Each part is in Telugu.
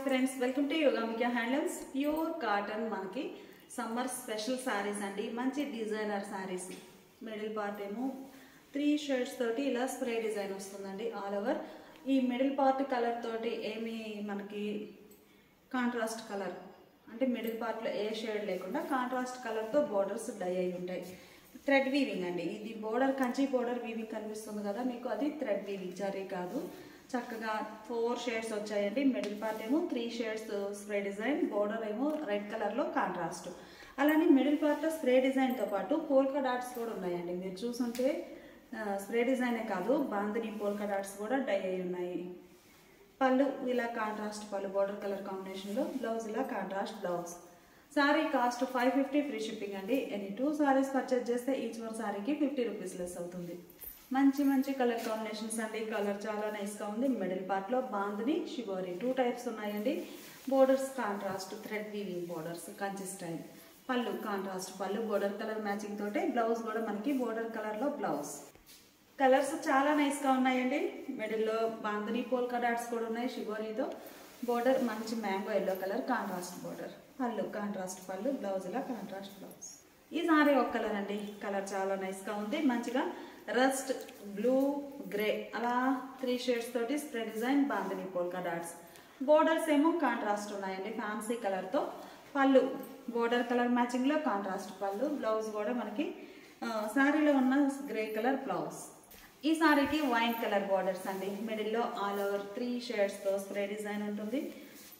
Friends, welcome to Yogamika handlooms. Pure cotton మనకి సమ్మర్ స్పెషల్ సారీస్ అండి. మంచి డిజైనర్ సారీస్. మిడిల్ పార్ట్ ఏమో 3 షేడ్స్ తోటి ఇలా స్ప్రే డిజైన్ వస్తుందండి ఆల్ ఓవర్. ఈ మిడిల్ పార్ట్ కలర్ తోటి ఏమి మనకి కాంట్రాస్ట్ కలర్ అంటే మిడిల్ పార్ట్లో ఏ షేడ్ లేకుండా కాంట్రాస్ట్ కలర్తో బోర్డర్స్ డై అయి ఉంటాయి. థ్రెడ్ వీవింగ్ అండి. ఇది బోర్డర్ కంచి బోర్డర్ వీవింగ్ కనిపిస్తుంది కదా మీకు, అది థ్రెడ్ వీవింగ్, జరీ కాదు. చక్కగా 4 షేడ్స్ వచ్చాయండి. మిడిల్ పార్ట్ ఏమో 3 షేడ్స్ స్ప్రే డిజైన్, బోర్డర్ ఏమో రెడ్ కలర్లో కాంట్రాస్ట్. అలానే మిడిల్ పార్ట్లో స్ప్రే డిజైన్తో పాటు పోల్కా డాట్స్ కూడా ఉన్నాయండి. మీరు చూసుంటే స్ప్రే డిజైనే కాదు, బాందిని పోల్కా డాట్స్ కూడా డై అయి ఉన్నాయి. పళ్ళు ఇలా కాంట్రాస్ట్ పళ్ళు, బోర్డర్ కలర్ కాంబినేషన్లో. బ్లౌజ్ ఇలా contrast blouse. Sorry cost 550 free shipping అండి. ఎనీ 2 సారీస్ పర్చేజ్ చేస్తే ఈచ్ వన్ సారీకి 50 రూపీస్ లెస్ అవుతుంది. మంచి మంచి కలర్ కాంబినేషన్స్ అండి. కలర్ చాలా నైస్గా ఉంది. మిడిల్ పార్ట్లో బాందిని, షిబోరి 2 టైప్స్ ఉన్నాయండి. Borders contrast thread weaving borders, Kanchi style. పళ్ళు కాంట్రాస్ట్ పళ్ళు, బోర్డర్ కలర్ మ్యాచింగ్ తోటే. బ్లౌజ్ కూడా మనకి బోర్డర్ కలర్లో బ్లౌజ్. కలర్స్ చాలా నైస్గా ఉన్నాయండి. మిడిల్లో బాందిని పోల్కా డాట్స్ కూడా ఉన్నాయి షిబోరితో. బోర్డర్ మంచి mango yellow colour contrast border. పళ్ళు కాంట్రాస్ట్ పళ్ళు, బ్లౌజ్ ఇలా కాంట్రాస్ట్ బ్లౌజ్. ఈ సారీ ఒక కలర్ అండి. కలర్ చాలా నైస్గా ఉంది. మంచిగా రస్ట్ బ్లూ గ్రే అలా 3 షేడ్స్ తోటి spray design, bandhani polka dots. Borders ఏమో కాంట్రాస్ట్ ఉన్నాయండి ఫ్యాన్సీ కలర్తో. పళ్ళు బోర్డర్ కలర్ మ్యాచింగ్లో కాంట్రాస్ట్ పళ్ళు. బ్లౌజ్ కూడా మనకి శారీలో ఉన్న గ్రే కలర్ బ్లౌజ్. ఈ సారీకి వైన్ కలర్ బోర్డర్స్ అండి. మిడిల్లో ఆల్ ఓవర్ 3 షేడ్స్తో స్ప్రే డిజైన్ ఉంటుంది.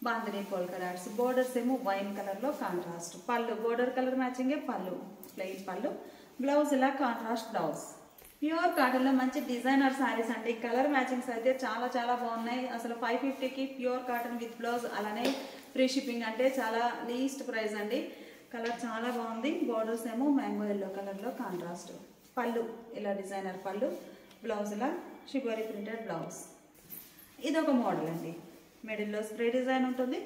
Bandhani polka dots. బోర్డర్స్ ఏమో వైన్ కలర్లో కాంట్రాస్ట్. పళ్ళు బోర్డర్ కలర్ మ్యాచింగే పళ్ళు, ప్లెయిన్ పళ్ళు. బ్లౌజ్ ఇలా కాంట్రాస్ట్ బ్లౌజ్. ప్యూర్ కాటన్లో మంచి డిజైనర్ శారీస్ అండి. కలర్ మ్యాచింగ్స్ అయితే చాలా చాలా బాగున్నాయి. అసలు 550కి ప్యూర్ కాటన్ విత్ బ్లౌజ్, అలానే ఫ్రీ షిప్పింగ్ అంటే చాలా లీస్ట్ ప్రైస్ అండి. కలర్ చాలా బాగుంది. బోర్డర్స్ ఏమో మ్యాంగో ఎల్లో కలర్లో కాంట్రాస్ట్. పళ్ళు ఇలా డిజైనర్ పళ్ళు, బ్లౌజ్ ఇలా షిబోరి ప్రింటెడ్ బ్లౌజ్. ఇది ఒక మోడల్ అండి. మిడిల్లో స్ప్రే డిజైన్ ఉంటుంది.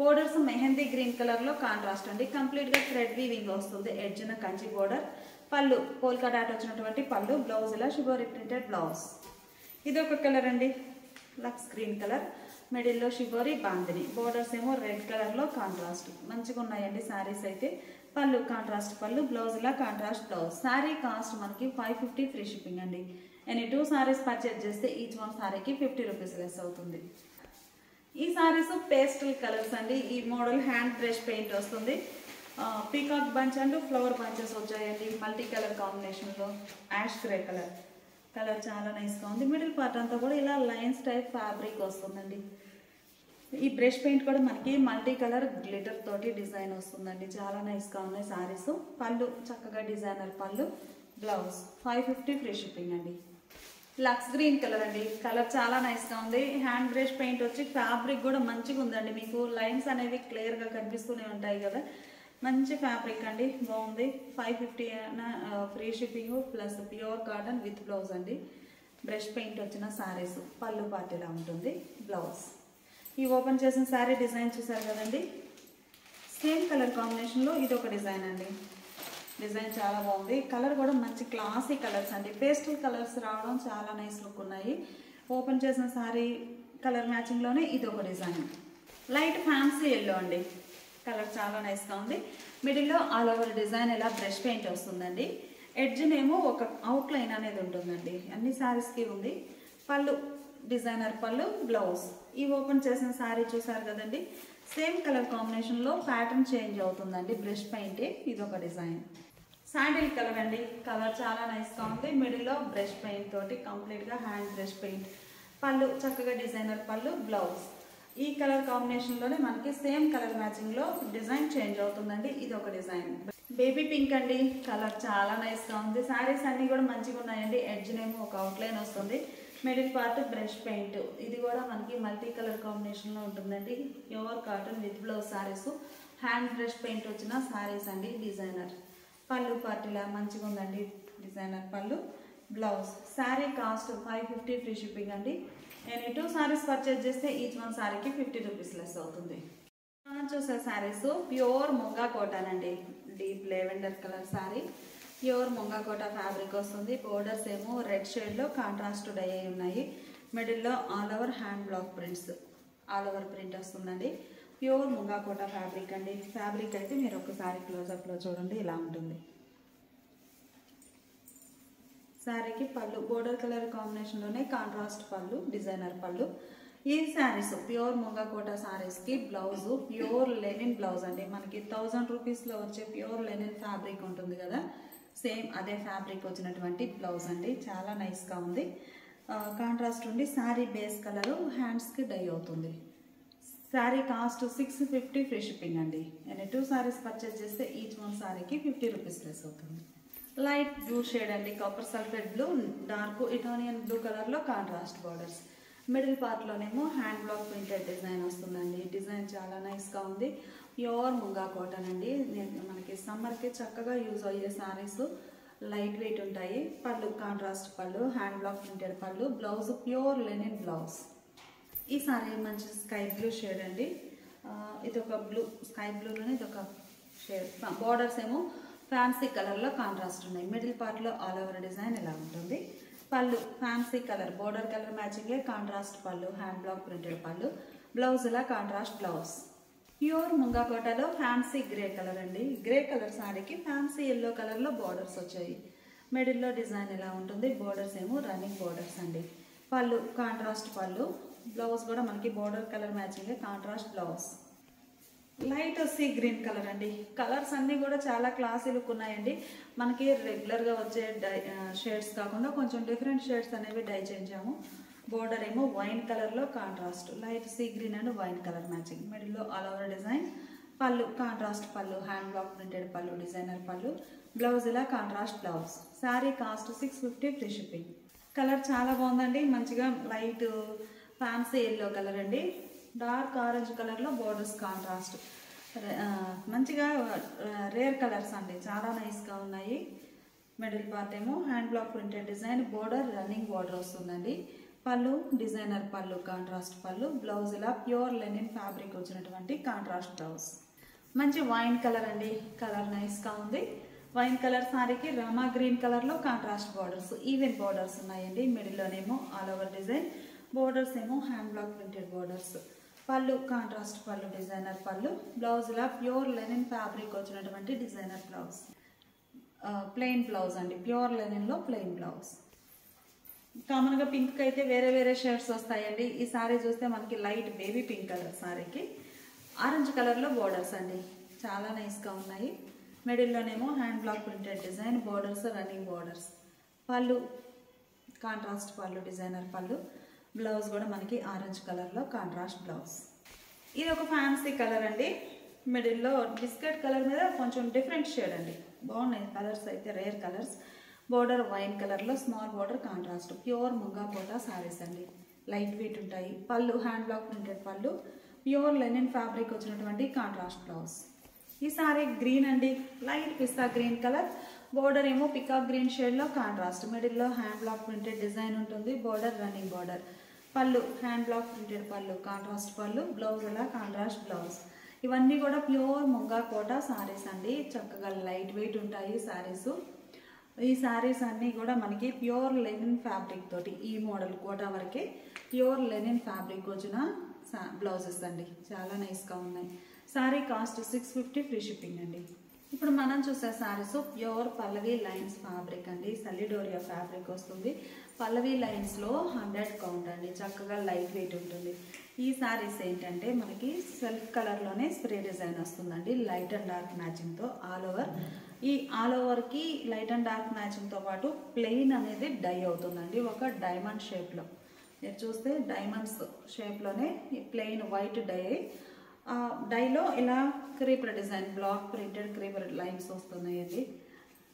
బోర్డర్స్ మెహందీ గ్రీన్ కలర్లో కాంట్రాస్ట్ అండి. కంప్లీట్గా థ్రెడ్ వీవింగ్ వస్తుంది. ఎడ్జ్న కంచి బోర్డర్. పళ్ళు పోల్కా డాట్ వచ్చినటువంటి పళ్ళు, బ్లౌజ్ ఇలా షిబోరి ప్రింటెడ్ బ్లౌజ్. ఇది ఒక కలర్ అండి, లక్స్ గ్రీన్ కలర్. మిడిల్లో షిబోరి బాందిని. బోర్డర్స్ ఏమో రెడ్ కలర్లో కాంట్రాస్ట్. మంచిగా ఉన్నాయండి శారీస్ అయితే. పళ్ళు కాంట్రాస్ట్ పళ్ళు, బ్లౌజ్ ఇలా కాంట్రాస్ట్ బ్లౌజ్. శారీ కాస్ట్ మనకి 550 ఫ్రీ షిప్పింగ్ అండి. ఎనీ 2 సారీస్ పర్చేజ్ చేస్తే ఈచ్ వన్ సారీకి 50 రూపీస్ లెస్ అవుతుంది. ఈ సారీస్ పేస్టల్ కలర్స్ అండి. ఈ మోడల్ హ్యాండ్ బ్రష్ పెయింట్ వస్తుంది. Peacock bunch and flower bunches వచ్చాయండి. మల్టీ కలర్ కాంబినేషన్లో. Ash grey colour. కలర్ చాలా నైస్గా ఉంది. మిడిల్ పార్ట్ అంతా కూడా ఇలా లైన్స్ టైప్ ఫ్యాబ్రిక్ వస్తుందండి. ఈ బ్రష్ పెయింట్ కూడా మనకి మల్టీ కలర్ గ్లిటర్ తోటి డిజైన్ వస్తుందండి. చాలా నైస్గా ఉన్నాయి సారీస్. పళ్ళు చక్కగా డిజైనర్ పళ్ళు, బ్లౌజ్. 550 ఫ్రీ షిప్పింగ్ అండి. లక్స్ గ్రీన్ కలర్ అండి. కలర్ చాలా నైస్గా ఉంది. హ్యాండ్ బ్రష్ పెయింట్ వచ్చి ఫ్యాబ్రిక్ కూడా మంచిగా ఉందండి. మీకు లైన్స్ అనేవి క్లియర్గా కనిపిస్తూనే ఉంటాయి కదా. మంచి ఫ్యాబ్రిక్ అండి, బాగుంది. 550 free shipping plus pure cotton with blouse అండి. బ్రష్ పెయింట్ వచ్చిన శారీస్. పళ్ళు పార్ట్ ఇలా ఉంటుంది. బ్లౌజ్. ఈ ఓపెన్ చేసిన శారీ డిజైన్ చూసారు కదండి. సేమ్ కలర్ కాంబినేషన్లో ఇది ఒక డిజైన్ అండి. డిజైన్ చాలా బాగుంది. కలర్ కూడా మంచి క్లాసీ కలర్స్ అండి. పేస్టల్ కలర్స్ రావడం చాలా నైస్ లుక్ ఉన్నాయి. ఓపెన్ చేసిన శారీ కలర్ మ్యాచింగ్లోనే ఇది ఒక డిజైన్. లైట్ ఫ్యాన్సీ ఎల్లో అండి. కలర్ చాలా నైస్గా ఉంది. మిడిల్లో ఆల్ ఓవర్ డిజైన్ ఇలా బ్రష్ పెయింట్ వస్తుందండి. ఎడ్జ్నేమో ఒక అవుట్లైన్ అనేది ఉంటుందండి. అన్ని శారీస్కి ఉంది. పళ్ళు డిజైనర్ పళ్ళు, బ్లౌజ్. ఈ ఓపెన్ చేసిన శారీ చూసారు కదండి. సేమ్ కలర్ కాంబినేషన్లో ప్యాటర్న్ చేంజ్ అవుతుందండి. బ్రష్ పెయింట్ ఇది ఒక డిజైన్. శాండిల్ కలర్ అండి. కలర్ చాలా నైస్గా ఉంది. మిడిల్లో బ్రష్ పెయింట్ తోటి కంప్లీట్గా హ్యాండ్ బ్రష్ పెయింట్. పళ్ళు చక్కగా డిజైనర్ పళ్ళు, బ్లౌజ్. ఈ కలర్ కాంబినేషన్లోనే మనకి సేమ్ కలర్ మ్యాచింగ్లో డిజైన్ చేంజ్ అవుతుందండి. ఇది ఒక డిజైన్. బేబీ పింక్ అండి. కలర్ చాలా నైస్గా ఉంది. శారీస్ అన్నీ కూడా మంచిగా ఉన్నాయండి. ఎడ్జ్నేమో ఒక అవుట్లైన్ వస్తుంది. Middle part brush paint. ఇది కూడా మనకి మల్టీ కలర్ కాంబినేషన్లో ఉంటుందండి. Pure cotton with blouse saris. Hand brush paint వచ్చిన శారీస్ అండి. డిజైనర్ పళ్ళు పార్ట్ ఇలా మంచిగా ఉందండి. డిజైనర్ పళ్ళు, blouse. Sari cost 550 free shipping అండి. ఎనీ 2 సారీస్ పర్చేజ్ చేస్తే ఈచ్ వన్ సారీకి 50 రూపీస్ లెస్ అవుతుంది. చూసే శారీస్ ప్యూర్ ముంగా కాటన్ అండి. Deep lavender colour sari. Pure ముంగా కోట ఫ్యాబ్రిక్ వస్తుంది. బోర్డర్స్ ఏమో రెడ్ షేడ్లో కాంట్రాస్ట్ డై అయి ఉన్నాయి. మిడిల్లో all over hand block prints. All over print వస్తుందండి. ప్యూర్ ముంగా కోటా ఫ్యాబ్రిక్ అండి. ఫ్యాబ్రిక్ అయితే మీరు ఒకసారి క్లోజప్లో చూడండి, ఇలా ఉంటుంది. శారీకి పళ్ళు బోర్డర్ కలర్ కాంబినేషన్లోనే కాంట్రాస్ట్ పళ్ళు, డిజైనర్ పళ్ళు. ఈ శారీస్ ప్యూర్ ముంగా కోటా శారీస్కి బ్లౌజు ప్యూర్ లెనిన్ బ్లౌజ్ అండి. మనకి 1000 రూపీస్లో వచ్చే ప్యూర్ లెనిన్ ఫ్యాబ్రిక్ ఉంటుంది కదా, సేమ్ అదే ఫ్యాబ్రిక్ వచ్చినటువంటి బ్లౌజ్ అండి. చాలా నైస్గా ఉంది. కాంట్రాస్ట్ ఉండి శారీ బేస్ కలరు హ్యాండ్స్కి డై అవుతుంది. శారీ కాస్ట్ 650 ఫ్రీ షిప్పింగ్ అండి. నేను 2 శారీస్ పర్చేజ్ చేస్తే ఈచ్ వన్ శారీకి 50 రూపీస్ లెస్ అవుతుంది. లైట్ బ్లూ షేడ్ అండి, copper sulphate blue, dark Italian blue కలర్లో కాంట్రాస్ట్ బార్డర్స్. మిడిల్ పార్ట్లోనేమో హ్యాండ్ బ్లాక్ ప్రింటెడ్ డిజైన్ వస్తుందండి. డిజైన్ చాలా నైస్గా ఉంది. ప్యూర్ ముంగా కాటన్ అండి. మనకి సమ్మర్కి చక్కగా యూజ్ అయ్యే శారీస్, లైట్ వెయిట్ ఉంటాయి. పళ్ళు కాంట్రాస్ట్ పళ్ళు, హ్యాండ్ బ్లాక్ ప్రింటెడ్ పళ్ళు, బ్లౌజ్ ప్యూర్ లెనిన్ బ్లౌజ్. ఈ సారీ మంచి స్కై బ్లూ షేడ్ అండి. ఇది ఒక బ్లూ, స్కై బ్లూలోనే ఇది ఒక షేడ్. బార్డర్స్ ఏమో ఫ్యాన్సీ కలర్లో కాంట్రాస్ట్ ఉన్నాయి. మిడిల్ పార్ట్లో ఆల్ ఓవర్ డిజైన్ ఇలా ఉంటుంది. పళ్ళు ఫ్యాన్సీ కలర్, బోర్డర్ కలర్ మ్యాచింగే కాంట్రాస్ట్ పళ్ళు, హ్యాండ్ బ్లాక్ ప్రింటెడ్ పళ్ళు, బ్లౌజ్ ఇలా కాంట్రాస్ట్ బ్లౌజ్. ప్యూర్ ముంగా కోటాలో ఫ్యాన్సీ గ్రే కలర్ అండి. గ్రే కలర్ సారీకి ఫ్యాన్సీ ఎల్లో కలర్లో బార్డర్స్ వచ్చాయి. మిడిల్లో డిజైన్ ఇలా ఉంటుంది. బార్డర్స్ ఏమో రన్నింగ్ బార్డర్స్ అండి. పళ్ళు కాంట్రాస్ట్ పళ్ళు, బ్లౌజ్ కూడా మనకి బోర్డర్ కలర్ మ్యాచింగే contrast blouse. Light sea green colour అండి. కలర్స్ అన్నీ కూడా చాలా క్లాసీ లుక్ ఉన్నాయండి. మనకి రెగ్యులర్గా వచ్చే షేడ్స్ కాకుండా కొంచెం డిఫరెంట్ షేడ్స్ అనేవి డై చేయించాము. బోర్డర్ ఏమో వైన్ కలర్లో contrast, light sea green and wine colour matching. మిడిల్లో ఆల్ ఓవర్ డిజైన్. పళ్ళు కాంట్రాస్ట్ పళ్ళు, హ్యాండ్ బ్లాక్ ప్రింటెడ్ పళ్ళు, డిజైనర్ పళ్ళు, బ్లౌజ్ ఇలా contrast blouse. Sari cost 650 free shipping. Colour చాలా బాగుందండి. మంచిగా లైట్ ఫ్యాన్సీ ఎల్లో కలర్ అండి. డార్క్ ఆరెంజ్ కలర్లో బోర్డర్స్ కాంట్రాస్ట్. మంచిగా రేర్ కలర్స్ అండి, చాలా నైస్గా ఉన్నాయి. మిడిల్ పార్ట్ ఏమో hand block printed design, border running border వస్తుందండి. పళ్ళు డిజైనర్ పళ్ళు, కాంట్రాస్ట్ పళ్ళు, బ్లౌజ్ ఇలా ప్యూర్ లెనిన్ ఫ్యాబ్రిక్ వచ్చినటువంటి కాంట్రాస్ట్ బ్లౌజ్. మంచి వైన్ కలర్ అండి. కలర్ నైస్గా ఉంది. వైన్ కలర్ సారీకి రామా గ్రీన్ కలర్లో కాంట్రాస్ట్ బార్డర్స్, ఈవెన్ బార్డర్స్ ఉన్నాయండి. మిడిల్లోనేమో ఆల్ ఓవర్ డిజైన్, బోర్డర్స్ ఏమో హ్యాండ్ బ్లాక్ ప్రింటెడ్ బోర్డర్స్. పళ్ళు కాంట్రాస్ట్ పళ్ళు, డిజైనర్ పళ్ళు, బ్లౌజ్ ఇలా ప్యూర్ లెనిన్ ఫ్యాబ్రిక్ వచ్చినటువంటి డిజైనర్ బ్లౌజ్. ప్లెయిన్ బ్లౌజ్ అండి, ప్యూర్ లెనిన్లో ప్లెయిన్ బ్లౌజ్. కామన్గా పింక్ అయితే వేరే వేరే షేడ్స్ వస్తాయండి. ఈ సారీ చూస్తే మనకి లైట్ బేబీ పింక్ కలర్ సారీకి ఆరెంజ్ కలర్లో బోర్డర్స్ అండి, చాలా నైస్గా ఉన్నాయి. మిడిల్లోనేమో hand block printed design, borders running borders. పళ్ళు కాంట్రాస్ట్ పళ్ళు, డిజైనర్ పళ్ళు, బ్లౌజ్ కూడా మనకి ఆరెంజ్ కలర్లో కాంట్రాస్ట్ బ్లౌజ్. ఇది ఒక ఫ్యాన్సీ కలర్ అండి. మిడిల్లో బిస్కెట్ కలర్ మీద కొంచెం డిఫరెంట్ షేడ్ అండి. బాగున్నాయి కలర్స్ అయితే, రేర్ కలర్స్. బోర్డర్ వైన్ కలర్లో small border contrast. Pure munga Kota saris అండి, లైట్ వెయిట్ ఉంటాయి. పళ్ళు హ్యాండ్ బ్లాక్ ప్రింటెడ్ పళ్ళు, ప్యూర్ లెనిన్ ఫ్యాబ్రిక్ వచ్చినటువంటి కాంట్రాస్ట్ బ్లౌజ్. ఈ సారీ గ్రీన్ అండి, లైట్ పిస్తా గ్రీన్ కలర్. బోర్డర్ ఏమో పికాక్ గ్రీన్ షేడ్లో కాంట్రాస్ట్. మిడిల్లో హ్యాండ్ బ్లాక్ ప్రింటెడ్ డిజైన్ ఉంటుంది. Border running border. పళ్ళు హ్యాండ్ బ్లాక్ ప్రింటెడ్ పళ్ళు, కాంట్రాస్ట్ పళ్ళు, బ్లౌజ్ అలా కాంట్రాస్ట్ బ్లౌజ్. ఇవన్నీ కూడా ప్యూర్ ముంగా కోటా సారీస్ అండి. చక్కగా లైట్ వెయిట్ ఉంటాయి సారీస్. ఈ సారీస్ అన్నీ కూడా మనకి ప్యూర్ లెనిన్ ఫ్యాబ్రిక్ తోటి, ఈ మోడల్ కోటా వరకే ప్యూర్ లెనిన్ ఫ్యాబ్రిక్ వచ్చిన బ్లౌజెస్ అండి, చాలా నైస్గా ఉన్నాయి. సారీ కాస్ట్ 650 ఫ్రీ షిప్పింగ్ అండి. ఇప్పుడు మనం చూసే సారీస్ ప్యూర్ పల్లవి లైన్స్ ఫ్యాబ్రిక్ అండి. సల్లిడోరియా ఫ్యాబ్రిక్ వస్తుంది. పల్లవి లైన్స్లో 100 కౌంట్ అండి, చక్కగా లైట్ వెయిట్ ఉంటుంది. ఈ సారీస్ ఏంటంటే మనకి సెల్ఫ్ కలర్లోనే స్ప్రే డిజైన్ వస్తుందండి, లైట్ అండ్ డార్క్ మ్యాచింగ్తో ఆల్ ఓవర్. ఈ ఆల్ ఓవర్కి లైట్ అండ్ డార్క్ మ్యాచింగ్తో పాటు ప్లెయిన్ అనేది డై అవుతుందండి, ఒక డైమండ్ షేప్లో. మీరు చూస్తే డైమండ్స్ షేప్లోనే ఈ ప్లెయిన్ వైట్ డై, డైలో ఇలా creeper design, block printed creeper lines వస్తున్నాయండి.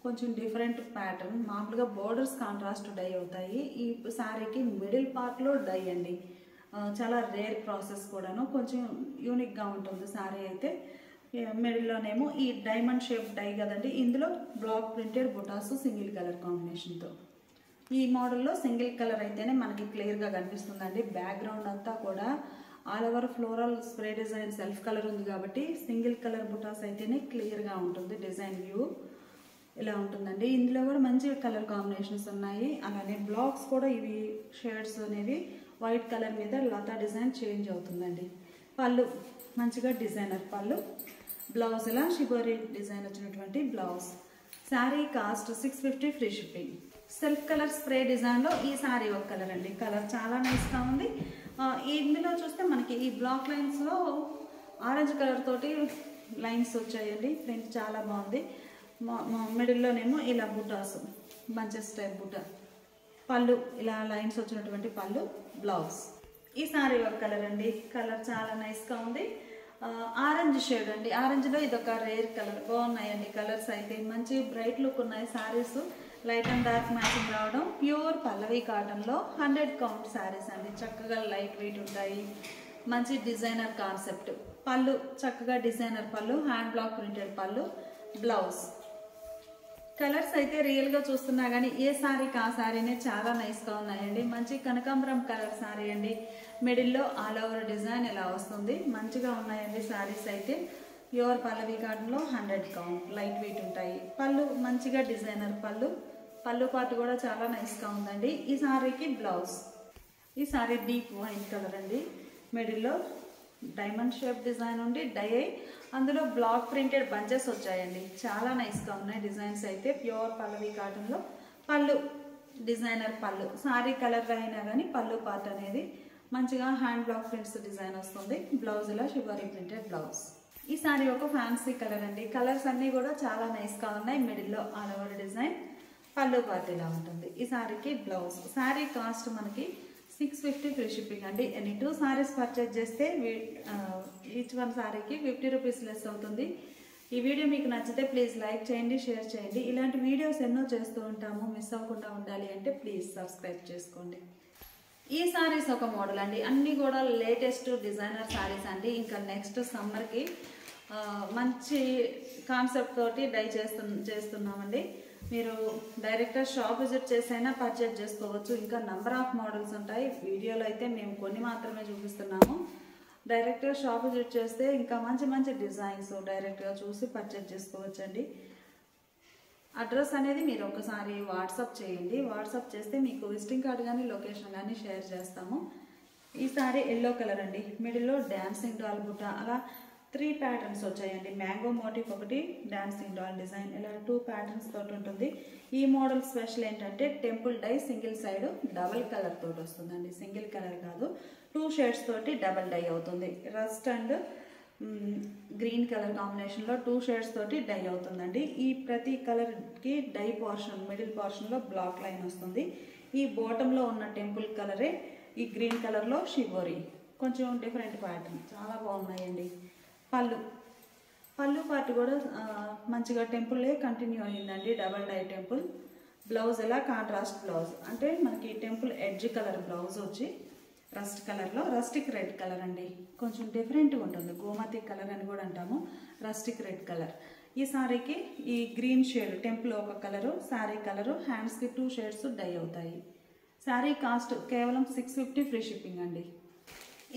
కొంచెం డిఫరెంట్ ప్యాటర్న్. మామూలుగా బోర్డర్స్ కాంట్రాస్ట్ డై అవుతాయి. ఈ శారీకి మిడిల్ పార్ట్లో డై అండి, చాలా రేర్ ప్రాసెస్ కూడాను, కొంచెం యూనిక్గా ఉంటుంది శారీ అయితే. మిడిల్లోనేమో ఈ డైమండ్ షేప్ డై కదండి, ఇందులో బ్లాక్ ప్రింటెడ్ బుటాస్ సింగిల్ కలర్ కాంబినేషన్తో. ఈ మోడల్లో సింగిల్ కలర్ అయితేనే మనకి క్లియర్గా కనిపిస్తుందండి. బ్యాక్గ్రౌండ్ అంతా కూడా all over floral spray design self colour ఉంది కాబట్టి సింగిల్ కలర్ బుటాస్ అయితేనే క్లియర్గా ఉంటుంది. డిజైన్ వ్యూ ఇలా ఉంటుందండి. ఇందులో కూడా మంచి కలర్ కాంబినేషన్స్ ఉన్నాయి. అలానే బ్లాక్స్ కూడా ఇవి షేడ్స్ అనేవి వైట్ కలర్ మీద లతా డిజైన్ చేంజ్ అవుతుందండి. పళ్ళు మంచిగా డిజైనర్ పళ్ళు, బ్లౌజ్ ఇలా షిబోరి డిజైన్ వచ్చినటువంటి blouse. Sari cost 650 free shipping. Self colour spray డిజైన్లో ఈ శారీ ఒక కలర్ అండి. కలర్ చాలా నైస్గా ఉంది. ఇందులో చూస్తే మనకి ఈ బ్లాక్ లైన్స్లో ఆరెంజ్ కలర్ తోటి లైన్స్ వచ్చాయండి. ప్రింట్ చాలా బాగుంది. మిడిల్లోనేమో ఇలా బుటాస్, బంచెస్ టైప్ బుటా. పళ్ళు ఇలా లైన్స్ వచ్చినటువంటి పళ్ళు, బ్లౌజ్. ఈ శారీ ఒక కలర్ అండి. కలర్ చాలా నైస్గా ఉంది. ఆరెంజ్ షేడ్ అండి. ఆరెంజ్లో ఇదొక రేర్ కలర్. బాగున్నాయండి కలర్స్ అయితే. మంచి బ్రైట్ లుక్ ఉన్నాయి saris. Light and dark matching రావడం. ప్యూర్ పల్లవి కాటన్లో 100 కౌంట్ శారీస్ అండి. చక్కగా లైట్ వెయిట్ ఉంటాయి. మంచి డిజైనర్ కాన్సెప్ట్. పళ్ళు చక్కగా డిజైనర్ పళ్ళు, హ్యాండ్ బ్లాక్ ప్రింటెడ్ పళ్ళు, బ్లౌజ్. కలర్స్ అయితే రియల్గా చూస్తున్నా కానీ ఏ శారీకి ఆ శారీనే చాలా నైస్గా ఉన్నాయండి. మంచి కనకాంబరం కలర్ శారీ అండి. మిడిల్లో ఆల్ ఓవర్ డిజైన్ ఇలా వస్తుంది. మంచిగా ఉన్నాయండి శారీస్ అయితే. ప్యూర్ పల్లవి కాటన్లో 100 కౌంట్, లైట్ వెయిట్ ఉంటాయి. పళ్ళు మంచిగా డిజైనర్ పళ్ళు. పళ్ళు పాటు కూడా చాలా నైస్గా ఉందండి. ఈ శారీకి బ్లౌజ్. ఈ శారీ డీప్ వైన్ కలర్ అండి. మిడిల్లో డైమండ్ షేప్ డిజైన్ ఉండి డై అయి అందులో బ్లాక్ ప్రింటెడ్ బంచెస్ వచ్చాయండి. చాలా నైస్గా ఉన్నాయి డిజైన్స్ అయితే. ప్యూర్ పల్లవి కాటన్లో పళ్ళు డిజైనర్ పళ్ళు. శారీ కలర్ అయినా కానీ పళ్ళు పార్ట్ అనేది మంచిగా హ్యాండ్ బ్లాక్ ప్రింట్స్ డిజైన్ వస్తుంది. బ్లౌజ్ ఇలా షిబోరి ప్రింటెడ్ బ్లౌజ్. ఈ శారీ ఒక ఫ్యాన్సీ కలర్ అండి. కలర్స్ అన్నీ కూడా చాలా నైస్గా ఉన్నాయి. మిడిల్లో ఆల్ ఓవర్ డిజైన్, పళ్ళు పార్ట్ ఇలా ఉంటుంది. ఈ శారీకి బ్లౌజ్. శారీ కాస్ట్ మనకి 650 ఫ్రీ షిప్పింగ్ అండి. ఎనీ 2 సారీస్ పర్చేజ్ చేస్తే ఈచ్ వన్ సారీకి 50 రూపీస్ లెస్ అవుతుంది. ఈ వీడియో మీకు నచ్చితే ప్లీజ్ లైక్ చేయండి, షేర్ చేయండి. ఇలాంటి వీడియోస్ ఎన్నో చేస్తూ ఉంటాము. మిస్ అవ్వకుండా ఉండాలి అంటే ప్లీజ్ సబ్స్క్రైబ్ చేసుకోండి. ఈ సారీస్ ఒక మోడల్ అండి. అన్నీ కూడా లేటెస్ట్ డిజైనర్ సారీస్ అండి. ఇంకా నెక్స్ట్ సమ్మర్కి మంచి కాన్సెప్ట్ తోటి డై చేస్తున్నామండి. మీరు డైరెక్ట్గా షాప్ విజిట్ చేసైనా పర్చేజ్ చేసుకోవచ్చు. ఇంకా నంబర్ ఆఫ్ మోడల్స్ ఉంటాయి. వీడియోలో అయితే మేము కొన్ని మాత్రమే చూపిస్తున్నాము. డైరెక్ట్గా షాప్ విజిట్ చేస్తే ఇంకా మంచి మంచి డిజైన్స్ డైరెక్ట్గా చూసి పర్చేజ్ చేసుకోవచ్చండి. అడ్రస్ అనేది మీరు ఒకసారి వాట్సాప్ చేయండి. వాట్సాప్ చేస్తే మీకు విజిటింగ్ కార్డ్ కానీ లొకేషన్ కానీ షేర్ చేస్తాము. ఈ సారీ ఎల్లో కలర్ అండి. మిడిల్లో డాన్సింగ్ డాల్ బుట్ట అలా 3 ప్యాటర్న్స్ వచ్చాయండి. మ్యాంగో మోటివ్ ఒకటి, డాన్సింగ్ డాల్ డిజైన్ ఇలా 2 ప్యాటర్న్స్ తోటి ఉంటుంది. ఈ మోడల్ స్పెషల్ ఏంటంటే temple dye single side double colour తోటి వస్తుందండి. సింగిల్ కలర్ కాదు, 2 షేడ్స్ తోటి డబల్ డై అవుతుంది. రస్ట్ అండ్ గ్రీన్ కలర్ కాంబినేషన్లో 2 షేడ్స్ తోటి డై అవుతుందండి. ఈ ప్రతి కలర్కి డై పోర్షన్ మిడిల్ పోర్షన్లో బ్లాక్ లైన్ వస్తుంది. ఈ బాటంలో ఉన్న టెంపుల్ కలరే ఈ గ్రీన్ కలర్లో షిబోరి. కొంచెం డిఫరెంట్ ప్యాటర్న్, చాలా బాగున్నాయండి. పళ్ళు పార్ట్ కూడా మంచిగా టెంపులే కంటిన్యూ అయ్యిందండి. Double dye temple. బ్లౌజ్ ఎలా కాంట్రాస్ట్ బ్లౌజ్ అంటే మనకి టెంపుల్ ఎడ్జ్ కలర్ బ్లౌజ్ వచ్చి రస్ట్ కలర్లో రస్టిక్ రెడ్ కలర్ అండి. కొంచెం డిఫరెంట్గా ఉంటుంది. గోమతి కలర్ అని కూడా అంటాము. Rustic red colour. ఈ శారీకి ఈ గ్రీన్ షేడ్ టెంపుల్ ఒక కలరు, శారీ కలరు, హ్యాండ్స్కి 2 షేడ్స్ డై అవుతాయి. శారీ కాస్ట్ కేవలం 650 ఫ్రీ షిప్పింగ్ అండి.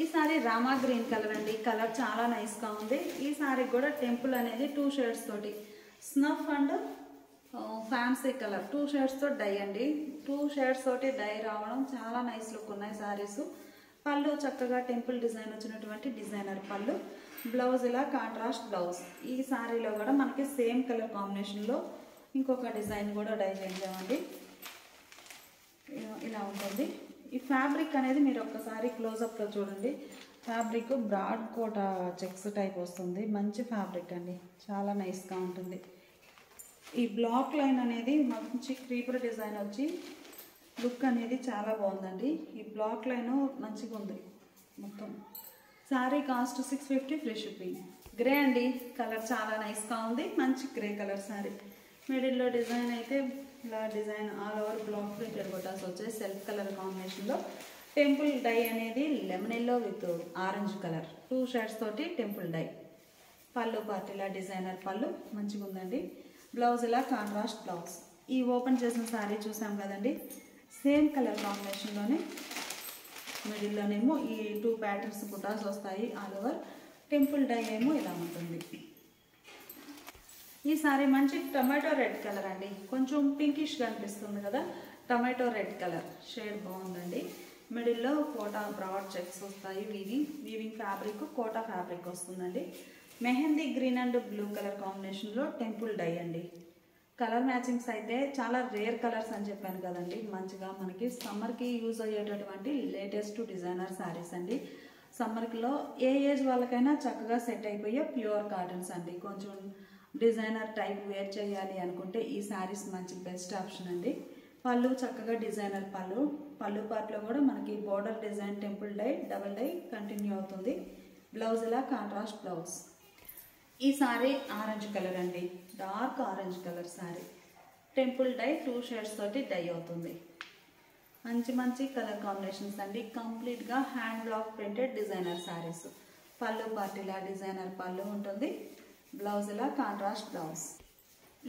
ఈ సారీ రామా గ్రీన్ కలర్ అండి. కలర్ చాలా నైస్గా ఉంది. ఈ సారీ కూడా టెంపుల్ అనేది 2 షేడ్స్ తోటి snuff and fancy colour 2 shades తోటి డై అండి. 2 షేడ్స్ తోటి డై రావడం చాలా నైస్ లుక్ ఉన్నాయి సారీస్. పళ్ళు చక్కగా టెంపుల్ డిజైన్ వచ్చినటువంటి డిజైనర్ పళ్ళు. బ్లౌజ్ ఇలా కాంట్రాస్ట్ బ్లౌజ్. ఈ సారీలో కూడా మనకి సేమ్ కలర్ కాంబినేషన్లో ఇంకొక డిజైన్ కూడా డై చేయించామండి. ఇలా ఉంటుంది. ఈ ఫ్యాబ్రిక్ అనేది మీరు ఒక్కసారి క్లోజప్లో చూడండి. ఫ్యాబ్రిక్ బ్రాడ్ కోట చెక్స్ టైప్ వస్తుంది. మంచి ఫ్యాబ్రిక్ అండి. చాలా నైస్గా ఉంటుంది. ఈ బ్లాక్ లైన్ అనేది మంచి క్రీపర్ డిజైన్ వచ్చి లుక్ అనేది చాలా బాగుందండి. ఈ బ్లాక్ లైన్ మంచిగా ఉంది మొత్తం. Sari cost 650 free shipping. Grey అండి. కలర్ చాలా నైస్గా ఉంది. మంచి గ్రే కలర్ శారీ. మిడిల్లో డిజైన్ అయితే ఇలా design all over block printed బొటాస్ వచ్చాయి. సెల్ఫ్ కలర్ కాంబినేషన్లో టెంపుల్ డై అనేది lemon yellow with orange colour 2 shades తోటి టెంపుల్ డై. పళ్ళు పార్ట్ ఇలా డిజైనర్ పళ్ళు మంచిగా ఉందండి. బ్లౌజ్ ఇలా కాంట్రాస్ట్ బ్లౌజ్. ఈ ఓపెన్ చేసిన శారీ చూసాం కదండి. సేమ్ కలర్ కాంబినేషన్లోనే మిడిల్లోనేమో ఈ 2 ప్యాటర్న్స్ బుటాస్ వస్తాయి. ఆల్ ఓవర్ టెంపుల్ డై ఏమో ఇలా ఉంటుంది. ఈ సారీ మంచి టొమాటో రెడ్ కలర్ అండి. కొంచెం పింకిష్గా అనిపిస్తుంది కదా. టొమాటో రెడ్ కలర్ షేడ్ బాగుందండి. మిడిల్లో కోటా బ్రాడ్ చెక్స్ వస్తాయి. వీవింగ్ ఫ్యాబ్రిక్ కోటా ఫ్యాబ్రిక్ వస్తుందండి. Mehndi green and blue colour కాంబినేషన్లో టెంపుల్ డై అండి. కలర్ మ్యాచింగ్స్ అయితే చాలా రేర్ కలర్స్ అని చెప్పాను కదండి. మంచిగా మనకి సమ్మర్కి యూజ్ అయ్యేటటువంటి లేటెస్ట్ డిజైనర్ శారీస్ అండి. సమ్మర్లో ఏ ఏజ్ వాళ్ళకైనా చక్కగా సెట్ అయిపోయే ప్యూర్ కాటన్స్ అండి. కొంచెం డిజైనర్ టైప్ వేర్ చేయాలి అనుకుంటే ఈ శారీస్ మంచి బెస్ట్ ఆప్షన్ అండి. పళ్ళు చక్కగా డిజైనర్ పళ్ళు పార్ట్లో కూడా మనకి border design temple dye double dye continue అవుతుంది. బ్లౌజ్ ఇలా కాంట్రాస్ట్ బ్లౌజ్. ఈ సారీ ఆరెంజ్ కలర్ అండి, dark orange colour sari. Temple dye 2 shades తోటి డై అవుతుంది. మంచి కలర్ కాంబినేషన్స్ అండి. కంప్లీట్గా hand block printed designer saris. పళ్ళు పార్టీలా డిజైనర్ పళ్ళు ఉంటుంది. బ్లౌజ్ ఇలా contrast blouse.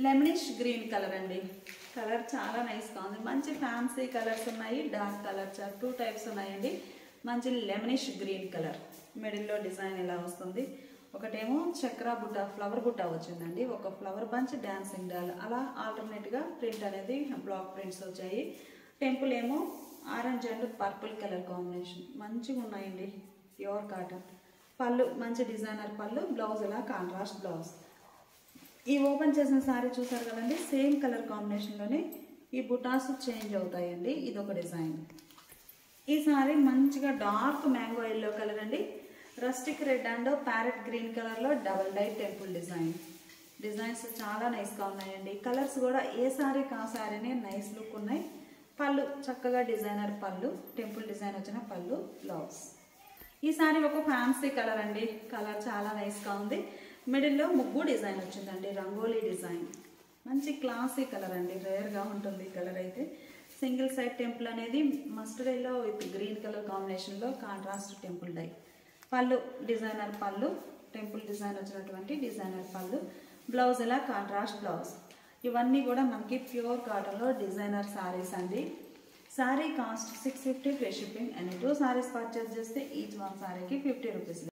Lemonish green colour అండి. కలర్ చాలా నైస్గా ఉంది. మంచి ఫ్యాన్సీ కలర్స్ ఉన్నాయి, డార్క్ కలర్ 2 టైప్స్ ఉన్నాయండి. మంచి లెమనిష్ గ్రీన్ కలర్. మిడిల్లో డిజైన్ ఇలా వస్తుంది. ఒకటేమో చక్ర బుట్ట ఫ్లవర్ బుట్ట వచ్చిందండి. ఒక ఫ్లవర్ బంచ్ డాన్సింగ్ డాల్ అలా ఆల్టర్నేట్గా ప్రింట్ అనేది బ్లాక్ ప్రింట్స్ వచ్చాయి. టెంపుల్ ఏమో orange and purple colour combination మంచిగా ఉన్నాయండి. Pure cotton. పళ్ళు మంచి డిజైనర్ పళ్ళు. బ్లౌజ్ ఇలా కాంట్రాస్ట్ బ్లౌజ్. ఈ ఓపెన్ చేసిన శారీ చూసారు కదండి, సేమ్ కలర్ కాంబినేషన్లోనే ఈ బుటాస్ చేంజ్ అవుతాయండి. ఇదొక డిజైన్. ఈ శారీ మంచిగా డార్క్ మ్యాంగో ఎల్లో కలర్ అండి. Rustic red and parrot green కలర్లో double dye temple design. Designs చాలా నైస్గా ఉన్నాయండి. కలర్స్ కూడా ఏ శారీకి ఆ శారీనే నైస్ లుక్ ఉన్నాయి. పళ్ళు చక్కగా డిజైనర్ పళ్ళు, టెంపుల్ డిజైన్ వచ్చిన పళ్ళు, బ్లౌజ్. ఈ శారీ ఒక ఫ్యాన్సీ కలర్ అండి. కలర్ చాలా నైస్గా ఉంది. మిడిల్లో ముగ్గు డిజైన్ వచ్చిందండి, రంగోలీ డిజైన్. మంచి క్లాసీ కలర్ అండి, రేర్గా ఉంటుంది కలర్ అయితే. సింగిల్ సైడ్ టెంపుల్ అనేది mustard yellow with green colour కాంబినేషన్లో కాంట్రాస్ట్ టెంపుల్ డై. పళ్ళు డిజైనర్ పళ్ళు, టెంపుల్ డిజైన్ వచ్చినటువంటి డిజైనర్ పళ్ళు. బ్లౌజ్ ఇలా కాంట్రాస్ట్ బ్లౌజ్. ఇవన్నీ కూడా మనకి ప్యూర్ కాటన్లో డిజైనర్ శారీస్ అండి. Sari cost 650 free shipping. And 2 saris purchase చేస్తే ఈచ్ 1 శారీకి 50 రూపీస్.